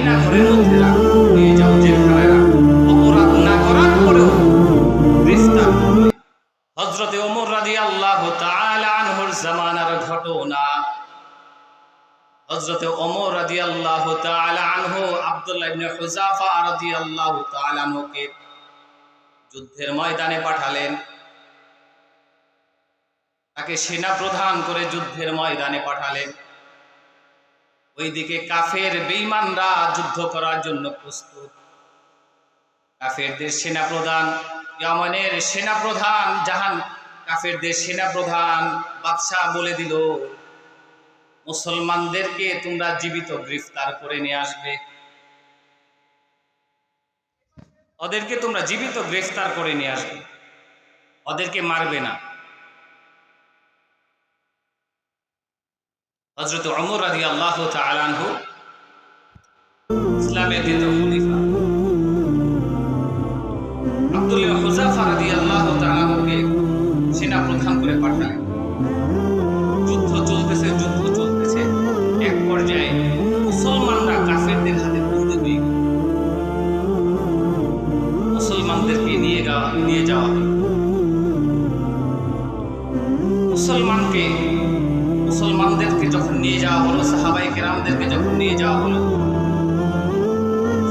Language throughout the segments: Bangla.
আয়না ঘরের মধ্যে রাখো, নিয়ে যাও জেলখানায় রাখো, অপরাধ না করার পরেও গ্রেফতার করলে। হযরতে ওমর রাদিয়াল্লাহু তাআলা আনহুর জামানার ঘটনা। হযরতে ওমর রাদিয়াল্লাহু তাআলা আনহু আব্দুল্লাহ ইবনে হুযাফা রাদিয়াল্লাহু তাআলা আনহুকে যুদ্ধের ময়দানে পাঠালেন। তাকে সেনা প্রধান করে যুদ্ধের ময়দানে পাঠালেন। ওইদিকে কাফের বেঈমানরা যুদ্ধ করার জন্য প্রস্তুত। কাফেরদের সেনাপ্রধান ইয়ামানের সেনাপ্রধান কাফেরদের সেনাপ্রধান বাদশাহ বলে দিল, মুসলমানদেরকে তোমরা জীবিত গ্রেফতার করে নিয়ে আসবে, ওদেরকে তোমরা জীবিত গ্রেফতার করে নিয়ে আসবে, ওদেরকে মারবে না। হযরত ওমর রাদিয়াল্লাহু তাআলা আনহু ইসলামের দ্বিতীয় খলিফা আব্দুল্লাহ ইবনে হুযাফা রাদিয়াল্লাহু তাআলা আনহুকে সেনা প্রধান করে পাঠালেন। যুদ্ধ চলতেছে, এক পর্যায়ে মুসলমানরা কাফেরদের হাতে বন্দী হয়ে গেল। মুসলমানদেরকে নিয়ে যাওয়া মুসলমানদেরকে যখন নিয়ে যাওয়া হলো, সাহাবায়ে কেরামদেরকে যখন নিয়ে যাওয়া হলো,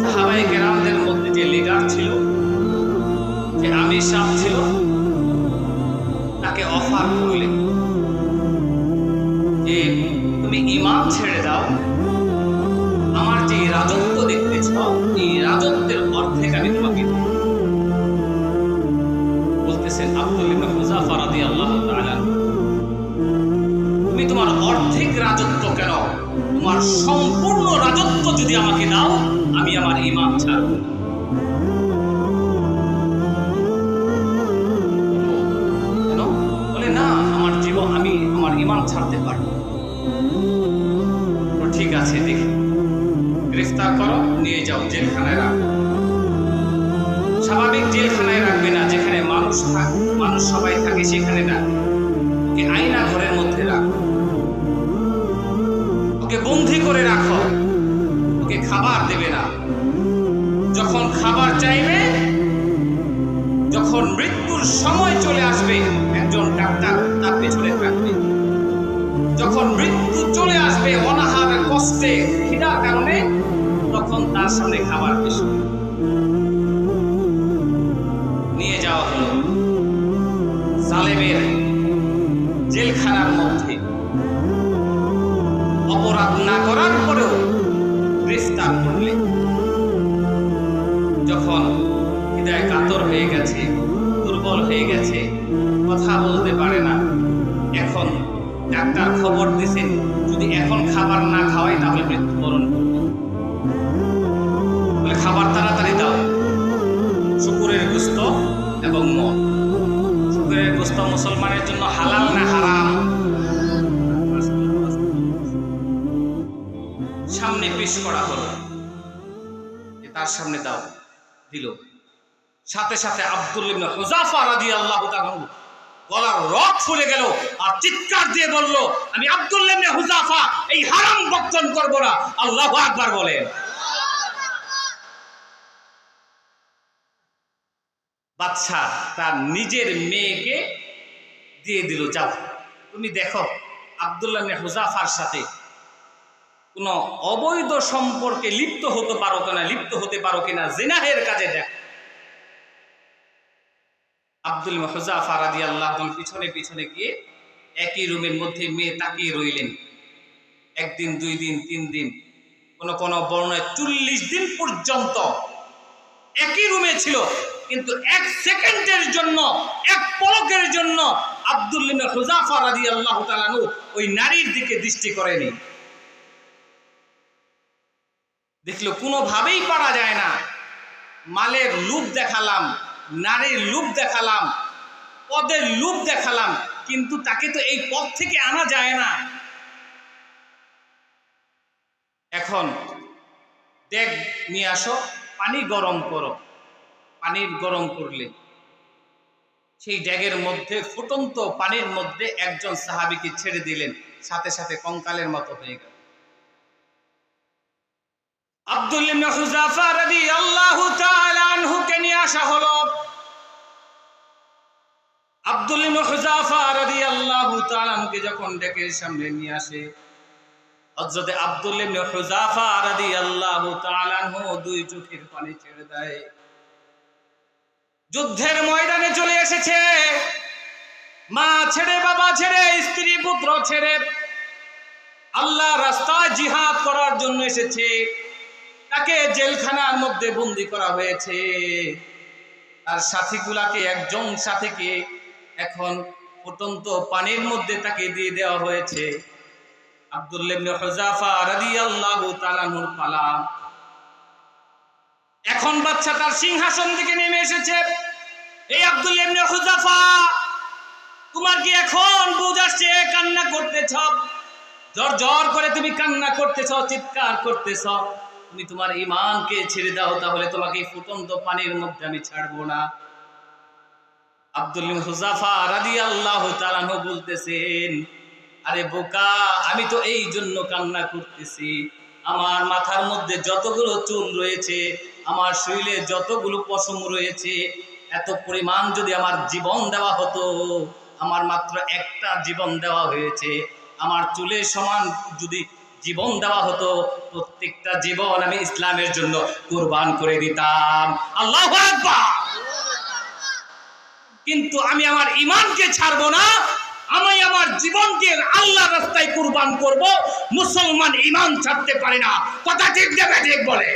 সাহাবায়ে কেরামদের মধ্যে যে লিডার ছিল, যে আমির সাহেব ছিল, তাকে অফার করলেন যে তুমি ঈমান ছেড়ে দাও, আমার যে রাজত্ব দেখতেছ এই রাজত্বের অর্ধেক আমি তোমাকে দেব। বলতেছেন আব্দুল্লাহ ইবনে হুযাফা রাদিয়াল্লাহু তাআলা, তুমি তোমার অর্ধেক রাজত্ব কেন, তোমার সম্পূর্ণ রাজত্ব যদি আমাকে দাও, আমি আমার ঈমান ছাড়ব না। কেন? বলে না, আমি আমার ঈমান ছাড়তে পারব। ঠিক আছে, দেখি, গ্রেফতার করো, নিয়ে যাও জেলখানায় রাখো। স্বাভাবিক জেলখানায় রাখবে না, যেখানে মানুষ সবাই থাকে সেখানে রাখবে। ওকে আয়না ঘরের মধ্যে রাখো, ওকে বন্দী করে রাখো, ওকে খাবার দেবে না। যখন খাবার চাইবে, যখন মৃত্যুর সময় চলে আসবে, একজন ডাক্তার তার পেছনে থাকবে। যখন মৃত্যু চলে আসবে অনাহার কষ্টে খিদার কারণে, তখন তার সামনে খাবার পেশ নিয়ে যাওয়া হলো জালেমের জেলখানার মধ্যে। অপরাধ না করার পরেও গ্রেফতার করলে। যখন হৃদয় কাতর হয়ে গেছে, দুর্বল হয়ে গেছে, কথা বলতে পারে না, এখন ডাক্তার খবর দিয়েছেন যদি এখন খাবার না খাওয়াই তাহলে মৃত্যুবরণ করবে। বলে খাবার তাড়াতাড়ি দাও, শুকুরের গোশত এবং মদ। শুকুরের গোশত মুসলমানের জন্য হালাল না হারাম? সামনে পেশ করা হলো, তার সামনে দাও, দিল। সাথে সাথে আব্দুল্লাহ ইবনে হুযাফা রাদিয়াল্লাহু তাআলা গলার রগ ফুলে গেল আর চিৎকার দিয়ে বলল, আমি আব্দুল্লাহ ইবনে হুযাফা এই হারাম বর্জন করব না। আল্লাহু আকবার বলেন। বাদশা তার নিজের মেয়েকে দিয়ে দিল, যাও তুমি দেখো আব্দুল্লাহ ইবনে হুযাফার সাথে কোন অবৈধ সম্পর্কে লিপ্ত হতে পারো কিনা, জিনাহের কাজে দেখো। আব্দুল হুযাফা রাদিয়াল্লাহু আনহু পিছনে পিছনে গিয়ে একই রুমের মধ্যে মেয়ে তাকিয়ে রইলেন। একদিন, 2 দিন, 3 দিন, কোন বর্ণনায় 40 দিন পর্যন্ত একই রুমে ছিল, কিন্তু 1 সেকেন্ডের জন্য, 1 পলকের জন্য আব্দুল্লাহ হুযাফা রাদিয়াল্লাহু তাআলা ওই নারীর দিকে দৃষ্টি করেনি। দেখলো কোনোভাবেই পারা যায় না। মালের লোভ দেখালাম, নারীর লোভ দেখালাম, পদের লোভ দেখালাম, কিন্তু তাকে তো এই পথ থেকে আনা যায় না। এখন ডেক নিয়ে আসো, পানি গরম করো। পানি গরম করলে সেই ডেগের মধ্যে, ফুটন্ত পানির মধ্যে একজন সাহাবীকে ছেড়ে দিলেন, সাথে সাথে কঙ্কালের মতো হয়ে গেল। আব্দুল্লাহ ইবনে হুযাফা রাদিয়াল্লাহু তাআলা আনহুকে নিয়ে আসা হলো। আব্দুল্লাহ ইবনে হুযাফা রাদিয়াল্লাহু তাআলা আনহুকে যখন ডেকে সামনে নিয়ে আসে, হযরত আব্দুল্লাহ ইবনে হুযাফা রাদিয়াল্লাহু তাআলা আনহু দুই চোখের পানি ছেড়ে দেয়। যুদ্ধের ময়দানে চলে এসেছে, মা ছেড়ে, বাবা ছেড়ে, স্ত্রী পুত্র ছেড়ে আল্লাহ রাস্তায় জিহাদ করার জন্য এসেছে। তাকে জেলখানার মধ্যে বন্দী করা হয়েছে। তার সাথীগুলাকে, একজন সাথীকে এখন ফুটন্ত পানির মধ্যে তাকে দিয়ে দেওয়া হয়েছে। আব্দুল্লাহ ইবনে হুযাফা রাদিয়াল্লাহু তাআলা আনহুর পালা। এখন বাচ্চা তার সিংহাসন থেকে নেমে এসেছে। এই আব্দুল্লাহ ইবনে হুযাফা, তোমার কি এখন বুঝ আসছে? কান্না করতেছ, জোর জোর করে তুমি কান্না করতেছ, চিৎকার করতেছ। তুমি তোমার ঈমানকে ছেড়ে দাও, তাহলে তোমাকে ফুটন্ত পানির মধ্যে আমি ছাড়বো না। আব্দুল্লাহ ইবনে হুযাফা রাদিয়াল্লাহু তাআলা আনহু বলতেছেন, আরে বোকা, আমি তো এই জন্য কান্না করতেছি, আমার মাথার মধ্যে যতগুলো চুল রয়েছে, আমার শরীরে যতগুলো পশম রয়েছে, এত পরিমাণ যদি আমার জীবন দেওয়া হতো, আমার মাত্র একটা জীবন দেওয়া হয়েছে, আমার চুলের সমান যদি জীবন দেওয়া হতো, প্রত্যেকটা জীবন আমি ইসলামের জন্য কুরবান করে দিতাম। আল্লাহু আকবার। কিন্তু আমি আমার ঈমানকে ছাড়বো না, আমি আমার জীবনকে আল্লাহর রাস্তায় কুরবান করব। মুসলমান ঈমান ছাড়তে পারে না। কথা ঠিক না ঠিক বলে?